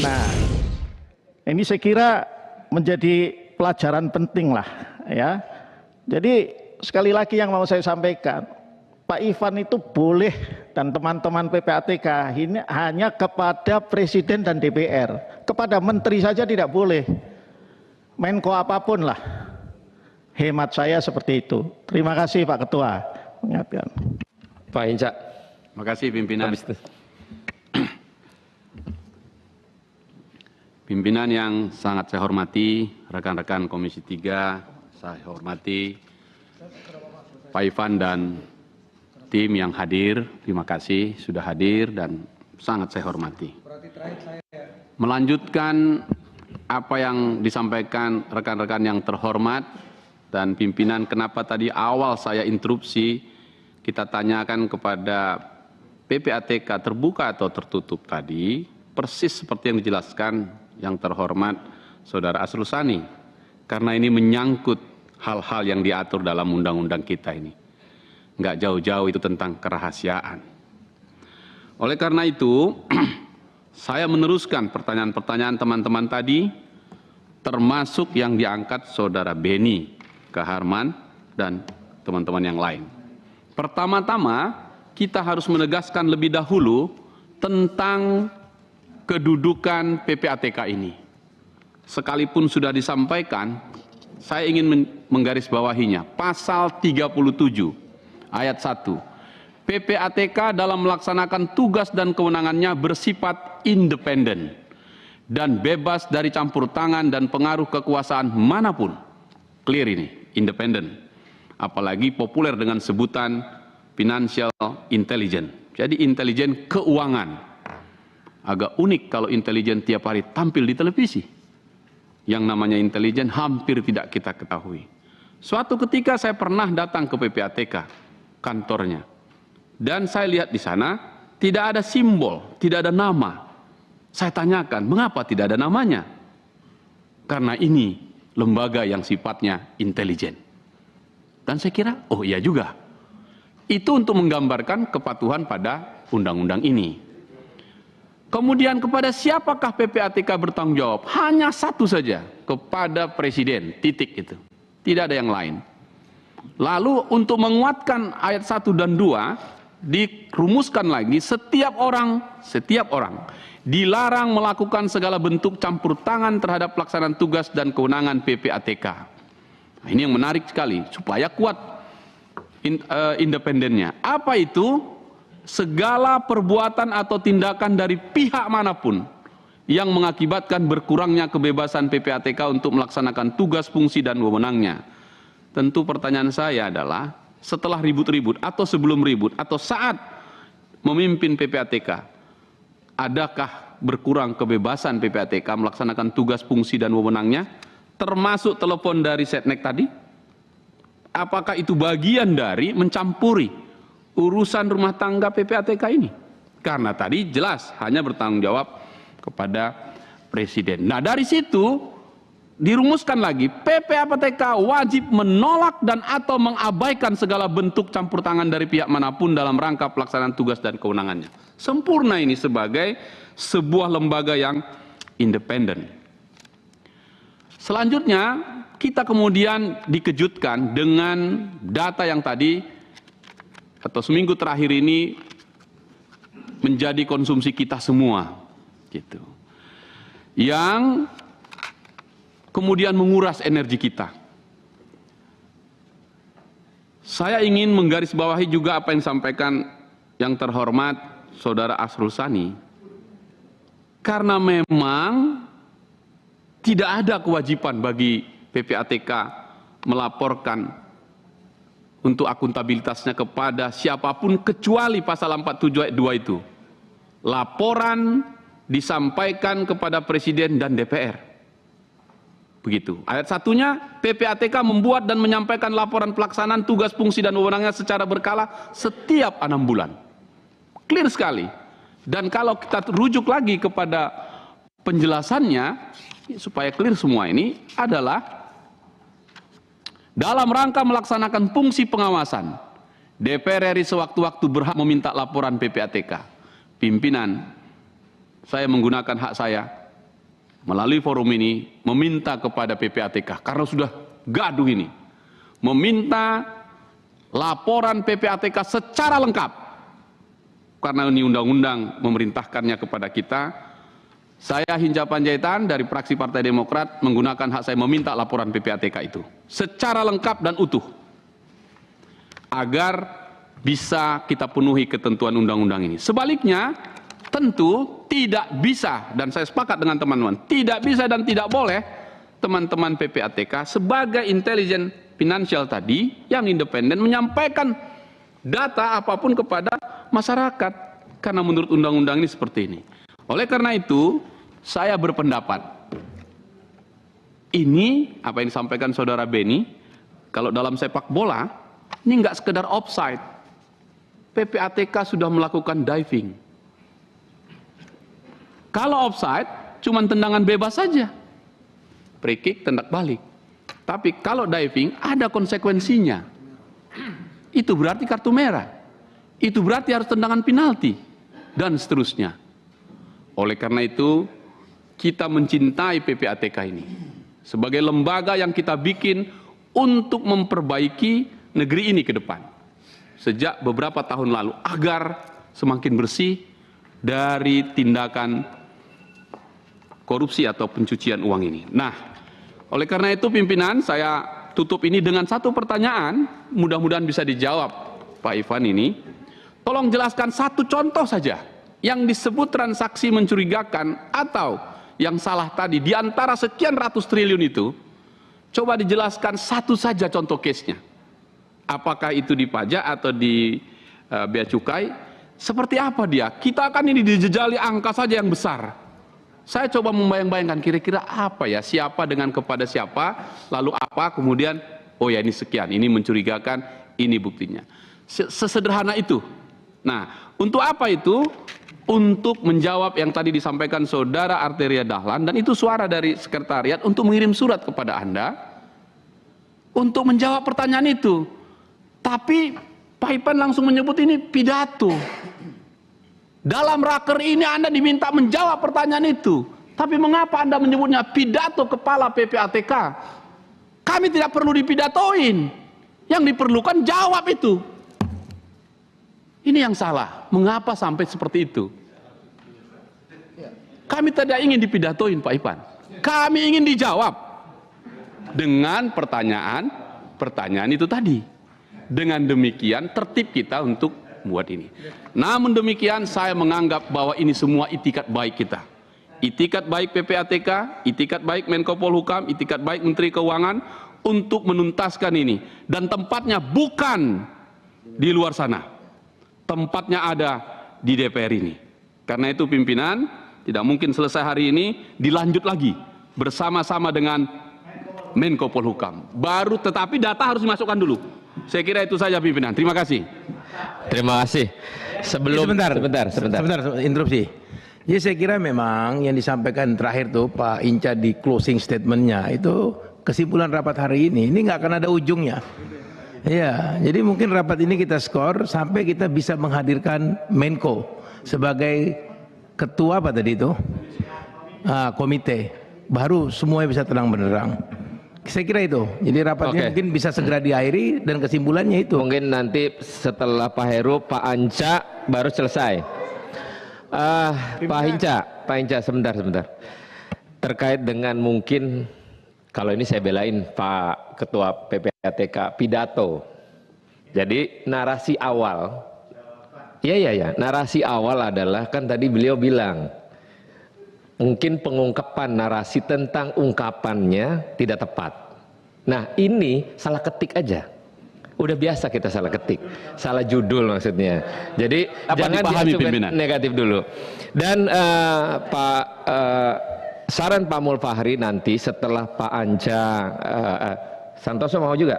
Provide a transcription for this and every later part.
Nah, ini saya kira menjadi pelajaran penting lah ya. Jadi sekali lagi yang mau saya sampaikan, Pak Ivan itu boleh dan teman-teman PPATK ini hanya kepada Presiden dan DPR, kepada Menteri saja tidak boleh. Menko apapun lah. Hemat saya seperti itu. Terima kasih Pak Ketua. Mengingatkan. Pak Hinca. Terima kasih pimpinan. Pimpinan yang sangat saya hormati, rekan-rekan Komisi 3, saya hormati Pak Ivan dan tim yang hadir, terima kasih sudah hadir dan sangat saya hormati. Melanjutkan apa yang disampaikan rekan-rekan yang terhormat dan pimpinan, kenapa tadi awal saya interupsi, kita tanyakan kepada PPATK terbuka atau tertutup tadi, persis seperti yang dijelaskan yang terhormat Saudara Asrul Sani, karena ini menyangkut hal-hal yang diatur dalam undang-undang kita ini. Nggak jauh-jauh itu tentang kerahasiaan. Oleh karena itu, saya meneruskan pertanyaan-pertanyaan teman-teman tadi, termasuk yang diangkat Saudara Beni Kaharman dan teman-teman yang lain. Pertama-tama, kita harus menegaskan lebih dahulu tentang kedudukan PPATK ini. Sekalipun sudah disampaikan, saya ingin menggarisbawahinya. Pasal 37 ayat 1. PPATK dalam melaksanakan tugas dan kewenangannya bersifat independen dan bebas dari campur tangan dan pengaruh kekuasaan manapun. Clear ini, independen. Apalagi populer dengan sebutan financial intelligence. Jadi intelijen keuangan. Agak unik kalau intelijen tiap hari tampil di televisi. Yang namanya intelijen hampir tidak kita ketahui. Suatu ketika saya pernah datang ke PPATK, kantornya. Dan saya lihat di sana tidak ada simbol, tidak ada nama. Saya tanyakan, mengapa tidak ada namanya? Karena ini lembaga yang sifatnya intelijen. Dan saya kira, oh iya juga. Itu untuk menggambarkan kepatuhan pada undang-undang ini. Kemudian kepada siapakah PPATK bertanggung jawab? Hanya satu saja, kepada Presiden, titik itu. Tidak ada yang lain. Lalu untuk menguatkan ayat 1 dan 2, dirumuskan lagi setiap orang dilarang melakukan segala bentuk campur tangan terhadap pelaksanaan tugas dan kewenangan PPATK. Nah, ini yang menarik sekali, supaya kuat independennya. Apa itu? Segala perbuatan atau tindakan dari pihak manapun yang mengakibatkan berkurangnya kebebasan PPATK untuk melaksanakan tugas, fungsi, dan wewenangnya. Tentu pertanyaan saya adalah, setelah ribut-ribut atau sebelum ribut atau saat memimpin PPATK, adakah berkurang kebebasan PPATK melaksanakan tugas, fungsi, dan wewenangnya, termasuk telepon dari Setnek tadi? Apakah itu bagian dari mencampuri urusan rumah tangga PPATK ini? Karena tadi jelas hanya bertanggung jawab kepada Presiden. Nah, dari situ dirumuskan lagi, PPATK wajib menolak dan atau mengabaikan segala bentuk campur tangan dari pihak manapun dalam rangka pelaksanaan tugas dan kewenangannya. Sempurna ini sebagai sebuah lembaga yang independen. Selanjutnya, kita kemudian dikejutkan dengan data yang tadi atau seminggu terakhir ini menjadi konsumsi kita semua, gitu. Yang kemudian menguras energi kita. Saya ingin menggarisbawahi juga apa yang disampaikan yang terhormat Saudara Asrul Sani. Karena memang tidak ada kewajiban bagi PPATK melaporkan untuk akuntabilitasnya kepada siapapun kecuali pasal 47 ayat 2 itu. Laporan disampaikan kepada Presiden dan DPR. Begitu. Ayat satunya, PPATK membuat dan menyampaikan laporan pelaksanaan tugas, fungsi, dan wewenangnya secara berkala setiap 6 bulan. Clear sekali. Dan kalau kita rujuk lagi kepada penjelasannya, supaya clear semua ini, adalah dalam rangka melaksanakan fungsi pengawasan, DPR RI sewaktu-waktu berhak meminta laporan PPATK. Pimpinan, saya menggunakan hak saya melalui forum ini meminta kepada PPATK, karena sudah gaduh ini, meminta laporan PPATK secara lengkap, karena ini undang-undang memerintahkannya kepada kita. Saya Hinca Panjaitan dari fraksi Partai Demokrat menggunakan hak saya meminta laporan PPATK itu secara lengkap dan utuh, agar bisa kita penuhi ketentuan undang-undang ini. Sebaliknya, tentu tidak bisa, dan saya sepakat dengan teman-teman, tidak bisa dan tidak boleh teman-teman PPATK sebagai intelijen finansial tadi yang independen menyampaikan data apapun kepada masyarakat, karena menurut undang-undang ini seperti ini. Oleh karena itu, saya berpendapat, ini apa yang disampaikan saudara Beni, kalau dalam sepak bola, ini nggak sekedar offside. PPATK sudah melakukan diving. Kalau offside, cuma tendangan bebas saja. Free kick, tendak balik. Tapi kalau diving, ada konsekuensinya. Itu berarti kartu merah. Itu berarti harus tendangan penalti. Dan seterusnya. Oleh karena itu, kita mencintai PPATK ini sebagai lembaga yang kita bikin untuk memperbaiki negeri ini ke depan sejak beberapa tahun lalu, agar semakin bersih dari tindakan korupsi atau pencucian uang ini. Nah, oleh karena itu pimpinan, saya tutup ini dengan satu pertanyaan, mudah-mudahan bisa dijawab Pak Ivan ini. Tolong jelaskan satu contoh saja yang disebut transaksi mencurigakan atau yang salah tadi di antara sekian ratus triliun itu. Coba dijelaskan satu saja contoh case-nya. Apakah itu di pajak atau di bea cukai? Seperti apa dia? Kita akan ini dijejali angka saja yang besar. Saya coba membayang-bayangkan kira-kira apa ya, siapa dengan kepada siapa, lalu apa, kemudian oh ya ini sekian, ini mencurigakan, ini buktinya. Sesederhana itu. Nah, untuk apa itu? Untuk menjawab yang tadi disampaikan saudara Arteria Dahlan, dan itu suara dari sekretariat untuk mengirim surat kepada Anda untuk menjawab pertanyaan itu. Tapi Pak Ivan langsung menyebut ini pidato. Dalam raker ini Anda diminta menjawab pertanyaan itu. Tapi mengapa Anda menyebutnya pidato kepala PPATK? Kami tidak perlu dipidatoin. Yang diperlukan jawab itu. Ini yang salah. Mengapa sampai seperti itu? Kami tidak ingin dipidatoin Pak Ivan. Kami ingin dijawab dengan pertanyaan itu tadi. Dengan demikian tertib kita untuk buat ini. Namun demikian saya menganggap bahwa ini semua itikat baik kita. Itikat baik PPATK, itikat baik Menko Polhukam, itikat baik Menteri Keuangan untuk menuntaskan ini. Dan tempatnya bukan di luar sana. Tempatnya ada di DPR ini. Karena itu pimpinan, tidak mungkin selesai hari ini, dilanjut lagi bersama-sama dengan Menko Polhukam. Baru, tetapi data harus dimasukkan dulu. Saya kira itu saja pimpinan. Terima kasih. Terima kasih. Sebentar, interupsi. Jadi saya kira memang yang disampaikan terakhir tuh Pak Hinca di closing statementnya itu kesimpulan rapat hari ini nggak akan ada ujungnya. Ya, jadi mungkin rapat ini kita skor sampai kita bisa menghadirkan Menko sebagai ketua apa tadi itu komite, baru semuanya bisa terang benderang. Saya kira itu. Jadi rapatnya mungkin bisa segera diakhiri dan kesimpulannya itu. Mungkin nanti setelah Pak Heru, Pak Anca baru selesai. Pak Hinca sebentar. Terkait dengan mungkin kalau ini saya belain Pak Ketua PPATK pidato. Jadi narasi awal, narasi awal adalah kan tadi beliau bilang mungkin pengungkapan narasi tentang ungkapannya tidak tepat. Nah ini salah ketik aja. Udah biasa kita salah ketik, salah judul maksudnya. Jadi jangan diajukan negatif dulu. Dan saran Pak Mulfahri nanti setelah Pak Anca, Santoso mau juga.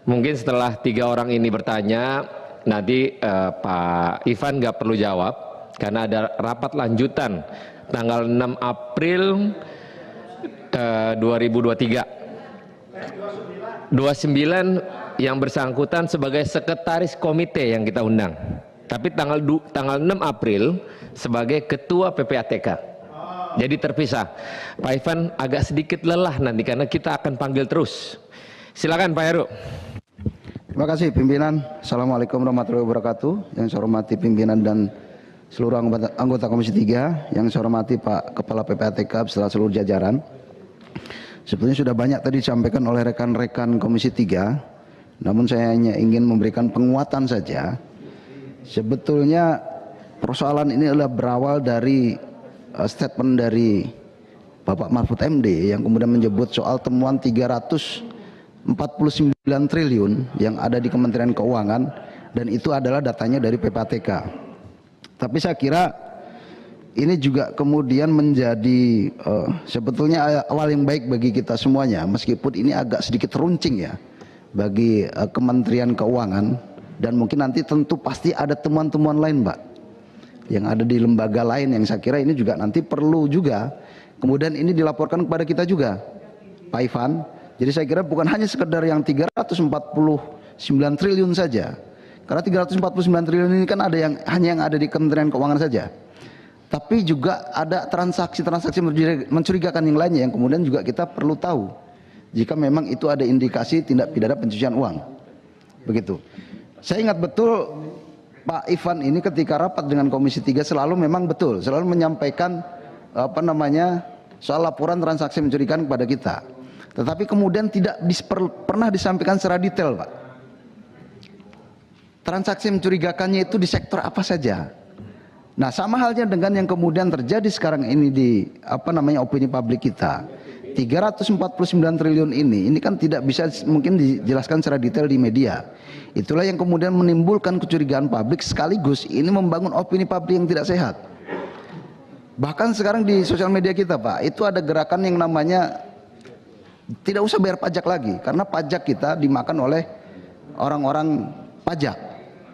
Mungkin setelah 3 orang ini bertanya, nanti Pak Ivan nggak perlu jawab karena ada rapat lanjutan tanggal 6 April 2023. 29 yang bersangkutan sebagai sekretaris komite yang kita undang. tapi tanggal 6 April sebagai ketua PPATK. Jadi terpisah. Pak Ivan agak sedikit lelah nanti karena kita akan panggil terus. Silakan Pak Heru. Terima kasih pimpinan. Assalamualaikum warahmatullahi wabarakatuh. Yang saya hormati pimpinan dan seluruh anggota Komisi 3, yang saya hormati Pak Kepala PPATK beserta seluruh jajaran. Sebetulnya sudah banyak tadi disampaikan oleh rekan-rekan Komisi 3, namun saya hanya ingin memberikan penguatan saja. Sebetulnya persoalan ini adalah berawal dari statement dari Bapak Mahfud MD yang kemudian menyebut soal temuan 349 triliun yang ada di Kementerian Keuangan, dan itu adalah datanya dari PPATK. Tapi saya kira ini juga kemudian menjadi sebetulnya awal yang baik bagi kita semuanya, meskipun ini agak sedikit runcing ya bagi Kementerian Keuangan, dan mungkin nanti tentu pasti ada temuan-temuan lain Mbak yang ada di lembaga lain yang saya kira ini juga nanti perlu juga kemudian ini dilaporkan kepada kita juga Pak Ivan. Jadi saya kira bukan hanya sekedar yang 349 triliun saja, karena 349 triliun ini kan ada yang hanya yang ada di Kementerian Keuangan saja, tapi juga ada transaksi-transaksi mencurigakan yang lainnya yang kemudian juga kita perlu tahu jika memang itu ada indikasi tindak pidana pencucian uang. Begitu. Saya ingat betul Pak Ivan ini ketika rapat dengan Komisi 3 selalu menyampaikan soal laporan transaksi mencurigakan kepada kita. Tetapi kemudian tidak pernah disampaikan secara detail, Pak. Transaksi mencurigakannya itu di sektor apa saja. Nah, sama halnya dengan yang kemudian terjadi sekarang ini di opini publik kita. 349 triliun ini kan tidak bisa mungkin dijelaskan secara detail di media. Itulah yang kemudian menimbulkan kecurigaan publik, sekaligus ini membangun opini publik yang tidak sehat. Bahkan sekarang di sosial media kita Pak, itu ada gerakan yang namanya tidak usah bayar pajak lagi, karena pajak kita dimakan oleh orang-orang pajak.